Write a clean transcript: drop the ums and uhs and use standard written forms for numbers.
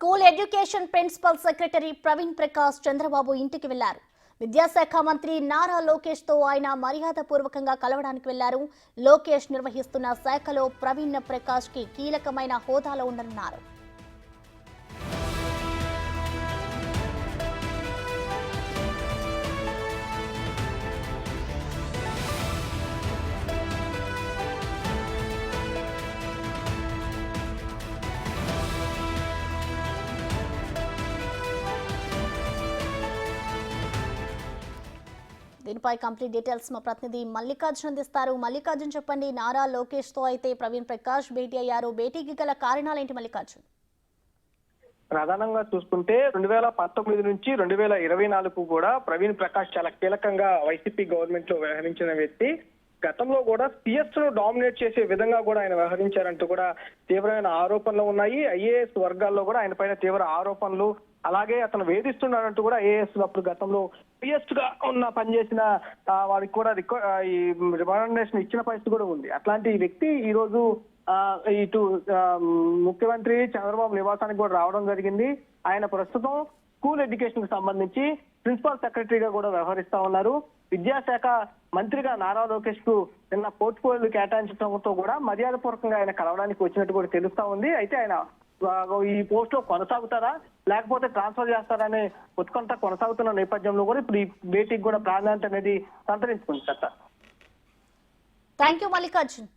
School education principal secretary Praveen Prakash Chandrababu ఇంటికి వెళ్లారు. విద్యాశాఖ మంత్రి నారా లోకేష్ తో ఆయన మర్యాదపూర్వకంగా కలవడానికి వెళ్లారు. లోకేష్ నిర్వహిస్తున్న శాఖలో ప్రవీణ్ ప్రకాష్ కి కీలకమైన హోదాలో ఉండనున్నారు. దీనిపై కంప్లీట్ డీటెయిల్స్ మా ప్రతినిధి మల్లికార్జున్ అందిస్తారు. మల్లికార్జున్, చెప్పండి, నారా లోకేష్ తో అయితే ప్రవీణ్ ప్రకాష్ భేటీ అయ్యారు. భేటీకి గల కారణాలు ఏంటి మల్లికార్జున్? ప్రధానంగా చూసుకుంటే 2019 నుంచి 2024 కూడా ప్రవీణ్ ప్రకాష్ చాలా కీలకంగా వైసీపీ గవర్నమెంట్ లో వ్యవహరించిన వ్యక్తి. గతంలో కూడా సిఎస్ ను డామినేట్ చేసే విధంగా కూడా ఆయన వ్యవహరించారంటూ కూడా తీవ్రమైన ఆరోపణలు ఉన్నాయి. ఐఏఎస్ వర్గాల్లో కూడా ఆయన పైన తీవ్ర ఆరోపణలు, అలాగే అతను వేధిస్తున్నాడంటూ కూడా ఐఏఎస్ అప్పుడు గతంలో పిఎస్ గా పనిచేసిన వారికి కూడా ఈ రికమెండేషన్ ఇచ్చిన పరిస్థితి కూడా ఉంది. అట్లాంటి వ్యక్తి ఈ రోజు ఇటు ముఖ్యమంత్రి చంద్రబాబు నివాసానికి కూడా రావడం జరిగింది. ఆయన ప్రస్తుతం స్కూల్ ఎడ్యుకేషన్ కు సంబంధించి ప్రిన్సిపల్ సెక్రటరీగా కూడా వ్యవహరిస్తా ఉన్నారు. విద్యాశాఖ మంత్రిగా నారా లోకేష్ కు నిన్న పోర్ట్ఫోలియో కేటాయించడంతో కూడా మర్యాదపూర్వకంగా ఆయన కలవడానికి వచ్చినట్టు కూడా తెలుస్తా ఉంది. అయితే ఆయన ఈ పోస్ట్ లో కొనసాగుతారా లేకపోతే ట్రాన్స్ఫర్ చేస్తారనే ఉత్కంఠ కొనసాగుతున్న నేపథ్యంలో కూడా ఇప్పుడు ఈ భేటీకి కూడా ప్రాధాన్యత అనేది సంతరించుకుంది. Thank you Mallikarjun.